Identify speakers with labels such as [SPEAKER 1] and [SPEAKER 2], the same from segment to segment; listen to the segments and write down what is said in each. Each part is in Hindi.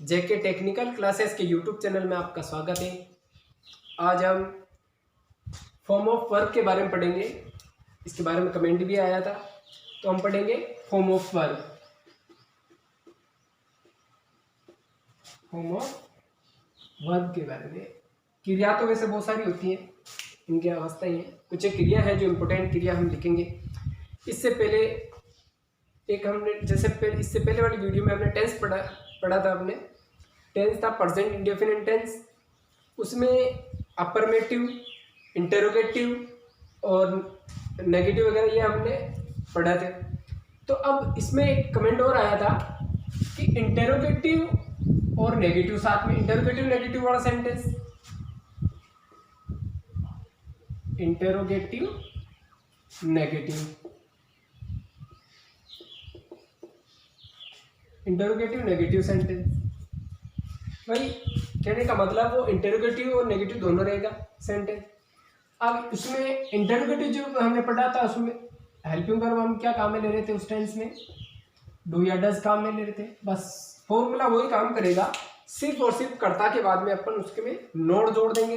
[SPEAKER 1] जेके टेक्निकल क्लासेस के यूट्यूब चैनल में आपका स्वागत है। आज हम फॉर्म ऑफ वर्ब के बारे में पढ़ेंगे। इसके बारे में कमेंट भी आया था, तो हम पढ़ेंगे form of verb. Form of verb के बारे में। क्रिया तो वैसे बहुत सारी होती हैं, इनकी अवस्था ही है। कुछ एक क्रिया है जो इम्पोर्टेंट क्रिया हम लिखेंगे। इससे पहले इससे पहले वाली वीडियो में हमने टेंस पढ़ा था। हमने टेंस था प्रेजेंट इंडेफिनिट टेंस। उसमें अफर्मेटिव, इंटरोगेटिव और नेगेटिव वगैरह ये हमने पढ़ा थे। तो अब इसमें एक कमेंट और आया था कि इंटरोगेटिव और नेगेटिव साथ में, इंटरोगेटिव नेगेटिव वाला sentence, interrogative negative, interrogative negative sentence. भाई कहने का मतलब वो इंटरोगेटिव और नेगेटिव दोनों रहेगा सेंटेंस। अब उसमें इंटरोगेटिव जो हमने पढ़ा था, उसमें हेल्पिंग वर्ब हम क्या काम में ले रहे थे उस टेंस में, डू या डज काम में ले रहे थे। बस फॉर्मूला वही काम करेगा, सिर्फ और सिर्फ कर्ता के बाद में अपन उसके में नोट जोड़ देंगे,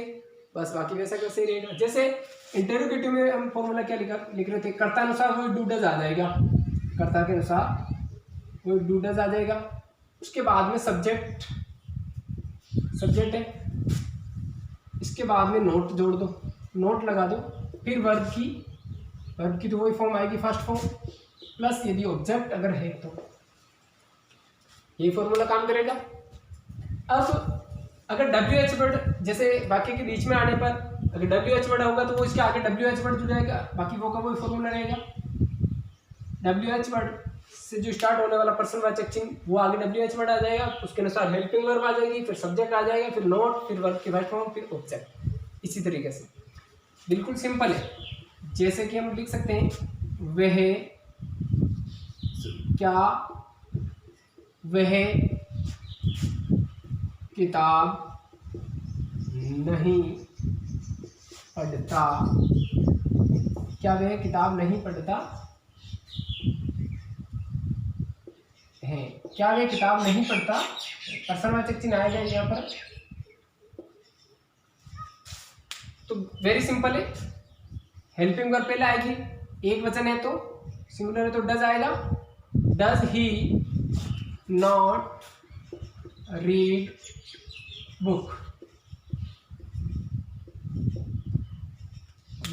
[SPEAKER 1] बस। बाकी वैसा कैसे ही रहेगा। जैसे इंटरोगेटिव में हम फॉर्मूला क्या लिख रहे थे, कर्ता अनुसार वही डू डज आ जाएगा, कर्ता के अनुसार वो डू डज आ जाएगा। उसके बाद में सब्जेक्ट है, इसके बाद में नोट जोड़ दो, नोट लगा दो। फिर वर्ब की तो वही फॉर्म आएगी, फर्स्ट फॉर्म, प्लस यदि ऑब्जेक्ट अगर है तो ये फॉर्मूला काम करेगा। अब अगर WH वर्ड जैसे वाक्य के बीच में आने पर अगर WH वर्ड होगा तो वो इसके आगे WH वर्ड जुड़ जाएगा, बाकी वो का वही फॉर्मूला रहेगा। WH वर्ड से जो स्टार्ट होने वाला पर्सनवाचक चिन्ह वो आगे WH वर्ड आ जाएगा, उसके अनुसार हेल्पिंग वर्ब आ जाएगी, फिर सब्जेक्ट आ जाएगा, फिर नोट, फिर वर्ब की फर्स्ट फॉर्म, फिर ऑब्जेक्ट। इसी तरीके से बिल्कुल सिंपल है। जैसे कि हम लिख सकते हैं, वह क्या वह किताब नहीं पढ़ता, क्या वह किताब नहीं पढ़ता है, क्या वह किताब नहीं पढ़ता, पर्सनवाचक चिन्ह आएगा यहाँ पर। तो वेरी सिंपल है। हेल्पिंग वर्ब पहले आएगी, एक वचन है तो सिंगुलर है तो डज आएगा। Does he not read book,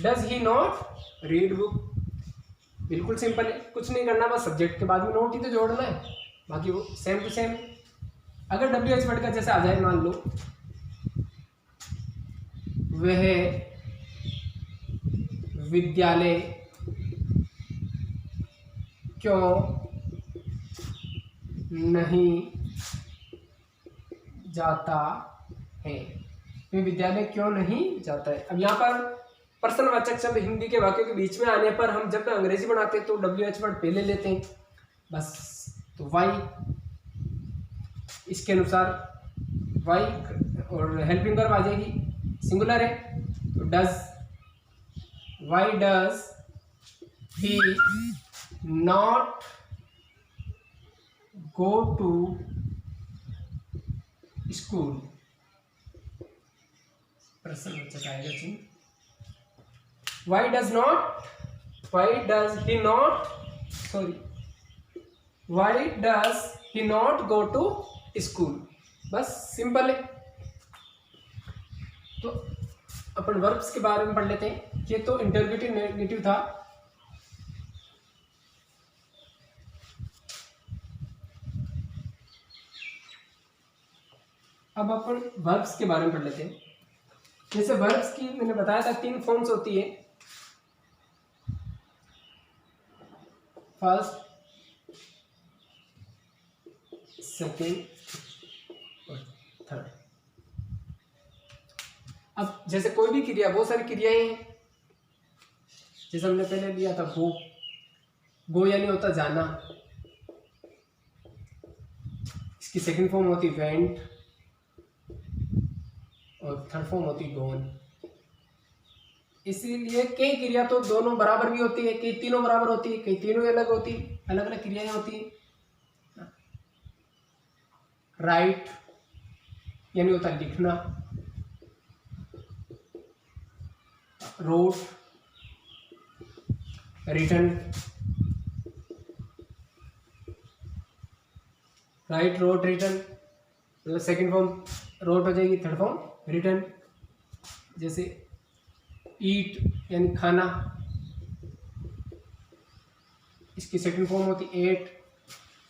[SPEAKER 1] does he not read book. बिल्कुल सिंपल है, कुछ नहीं करना, बस सब्जेक्ट के बाद में नोट ही तो जोड़ना है, बाकी वो सेम टू सेम। अगर WH वर्ड का जैसे आ जाए, मान लो वह विद्यालय क्यों नहीं जाता है, वह विद्यालय क्यों नहीं जाता है। अब यहाँ पर पर्सनवाचक शब्द हिंदी के वाक्यों के बीच में आने पर हम जब अंग्रेजी बनाते हैं तो WH वर्ड पहले लेते हैं, बस। तो वाई, इसके अनुसार वाई और हेल्पिंग वर्ब आ जाएगी, सिंगुलर है तो does, why does he not go to school, पर्सनवाचक आएगा चिन्ह। Why does he not go to school? बस सिंपल है। तो अपन वर्ब्स के बारे में पढ़ लेते हैं। ये तो इंटरोगेटिव नेगेटिव था। अब अपन वर्ब्स के बारे में पढ़ लेते हैं। जैसे वर्ब्स की मैंने बताया था 3 फॉर्म्स होती है, फर्स्ट, सेकेंड और थर्ड। अब जैसे कोई भी क्रिया, बहुत सारी क्रियाएं हैं। जैसे हमने पहले लिया था गो यानी होता जाना, इसकी सेकंड फॉर्म होती वेंट और थर्ड फॉर्म होती गोन। इसीलिए कई क्रिया तो दोनों बराबर भी होती है, कई तीनों बराबर होती है, कई तीनों अलग होती है, अलग अलग क्रियाएं होती है। राइट यानी होता है लिखना, wrote written, write wrote written, तो सेकंड फॉर्म रोट हो जाएगी, थर्ड फॉर्म रिटन। जैसे ईट यानी खाना, इसकी सेकंड फॉर्म होती एट,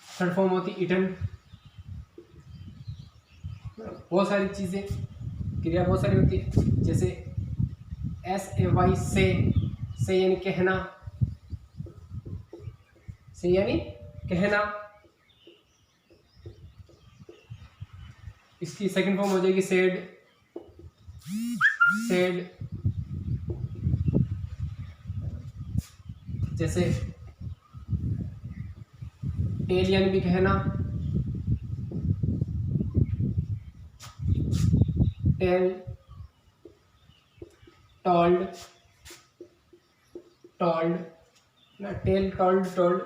[SPEAKER 1] थर्ड फॉर्म होती ईटन। बहुत सारी चीज़ें, क्रिया बहुत सारी होती है। जैसे SAY से यानी कहना, से यानी कहना, इसकी सेकंड फॉर्म हो जाएगी सेड, सेड। जैसे टेल यानी भी कहना, टेल, टोल्ड, टोल्ड ना, टेल टोल्ड टोल्ड।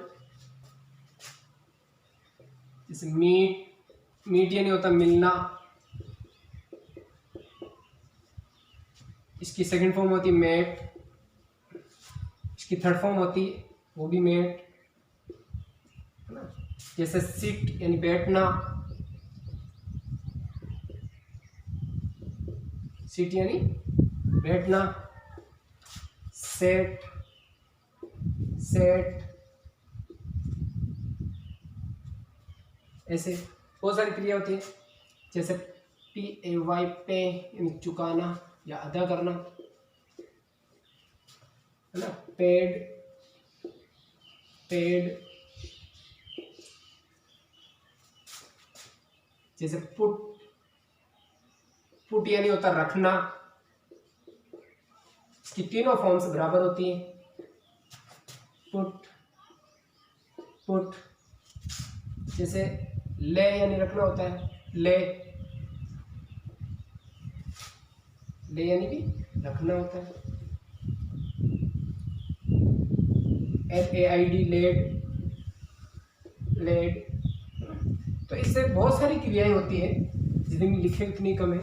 [SPEAKER 1] जैसे मीट, मीट यानी होता मिलना, इसकी सेकंड फॉर्म होती मेट, इसकी थर्ड फॉर्म होती वो भी मेट, है ना। जैसे सिट यानी बैठना, सिट यानी बैठना, सेट, सेट। ऐसे बहुत सारी क्रिया होती है। जैसे PAY पे यानी चुकाना या अदा करना, है ना। Paid, paid. जैसे पुट, पुट यानी होता रखना, इसकी तीनों फॉर्म्स बराबर होती हैं, पुट, पुट। जैसे ले यानी रखना होता है, ले, ले यानी भी रखना होता है। LAID laid, laid. तो इससे बहुत सारी क्रियाएं होती है, जितनी लिखे उतनी कम है,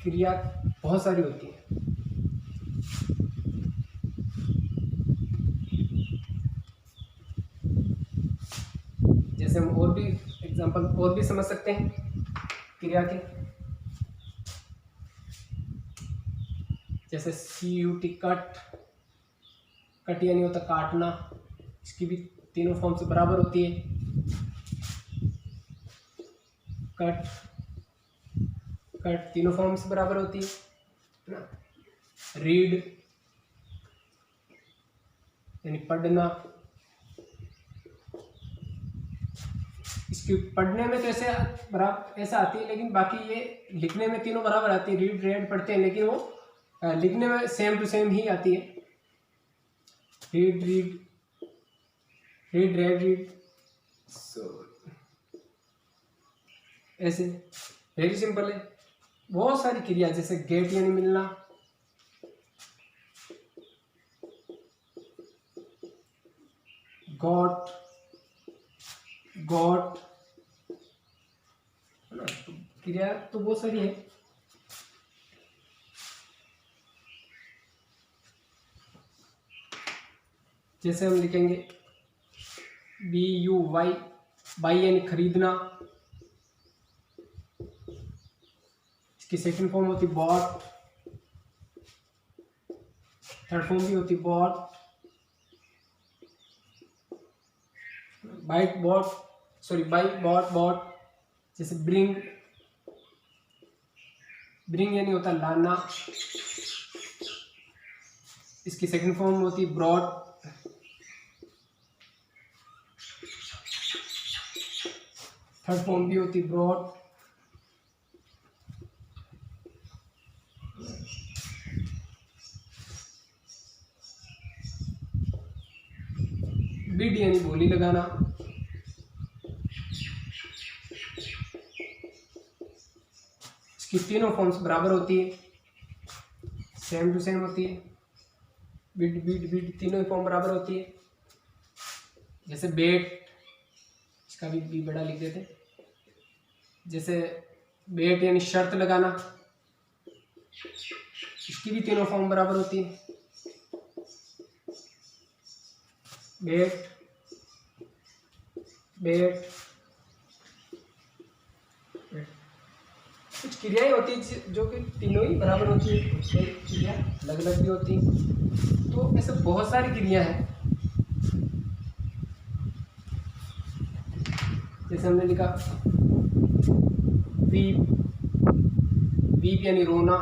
[SPEAKER 1] क्रिया बहुत सारी होती है। जैसे हम और भी एग्जांपल और भी समझ सकते हैं क्रिया के। जैसे CUT कट, कट यानी होता काटना, इसकी भी तीनों फॉर्म से बराबर होती है, कट, कट तीनों फॉर्म से बराबर होती है ना। रीड यानी पढ़ना, इसकी पढ़ने में तो ऐसे बराबर ऐसा आती है, लेकिन बाकी ये लिखने में तीनों बराबर आती है। रीड रेड पढ़ते हैं, लेकिन वो लिखने में सेम टू सेम ही आती है। Read, read, read red read, so ऐसे वेरी सिंपल है। बहुत सारी क्रिया, जैसे गेट यानी मिलना, गॉट, गॉट, क्रिया तो बहुत सारी है। जैसे हम लिखेंगे BUY, बाई यानी खरीदना, इसकी सेकंड फॉर्म होती बॉट, थर्ड फॉर्म भी होती bought, bite bought, sorry buy bought bought. जैसे ब्रिंग, ब्रिंग यानी होता लाना, इसकी सेकंड फॉर्म होती ब्रॉड, थर्ड फॉर्म भी होती ब्रॉड। बिड यानी बोली लगाना, इसकी तीनों फॉर्म्स बराबर होती है, सेम टू सेम होती है। बिड, बिड, बिड तीनों फॉर्म बराबर होती है। जैसे बेट, इसका भी बड़ा लिख देते। जैसे बेट यानी शर्त लगाना, इसकी भी तीनों फॉर्म बराबर होती है। बेट बेट बेट। कुछ क्रियाएं होती है जो कि तीनों ही बराबर होती है, कुछ क्रिया अलग अलग भी होती है। तो ऐसे बहुत सारी क्रिया हैं। जैसे हमने लिखा वीप, वीप यानी रोना,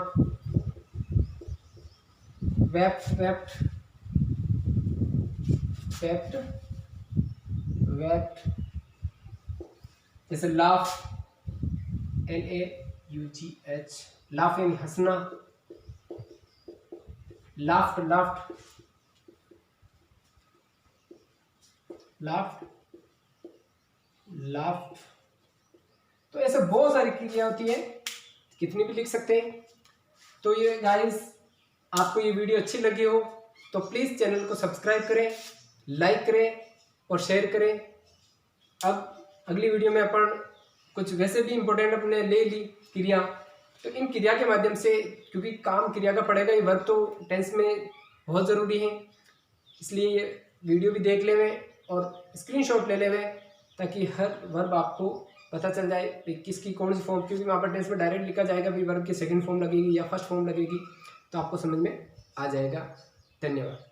[SPEAKER 1] वेप्ट वेप्ट वेप्ट वेप्ट। जैसे लाफ, LAUGH, लाफ यानी हंसना, लाफ्ट लाफ्ट लाफ्ट लाफ्ट। तो ऐसे बहुत सारी क्रिया होती है, कितनी भी लिख सकते हैं। तो ये गाइस, आपको ये वीडियो अच्छी लगी हो तो प्लीज़ चैनल को सब्सक्राइब करें, लाइक करें और शेयर करें। अब अगली वीडियो में अपन कुछ वैसे भी इम्पोर्टेंट अपने ले ली क्रिया, तो इन क्रिया के माध्यम से, क्योंकि काम क्रिया का पड़ेगा, ये वर्ब तो टेंस में बहुत ज़रूरी है, इसलिए ये वीडियो भी देख लेवे और स्क्रीनशॉट ले लेवे, ताकि हर वर्ब आपको पता चल जाए कि किसकी कौन सी फॉर्म, क्योंकि वहाँ पर टेंस में डायरेक्ट लिखा जाएगा भी वर्ब की सेकंड फॉर्म लगेगी या फर्स्ट फॉर्म लगेगी, तो आपको समझ में आ जाएगा। धन्यवाद।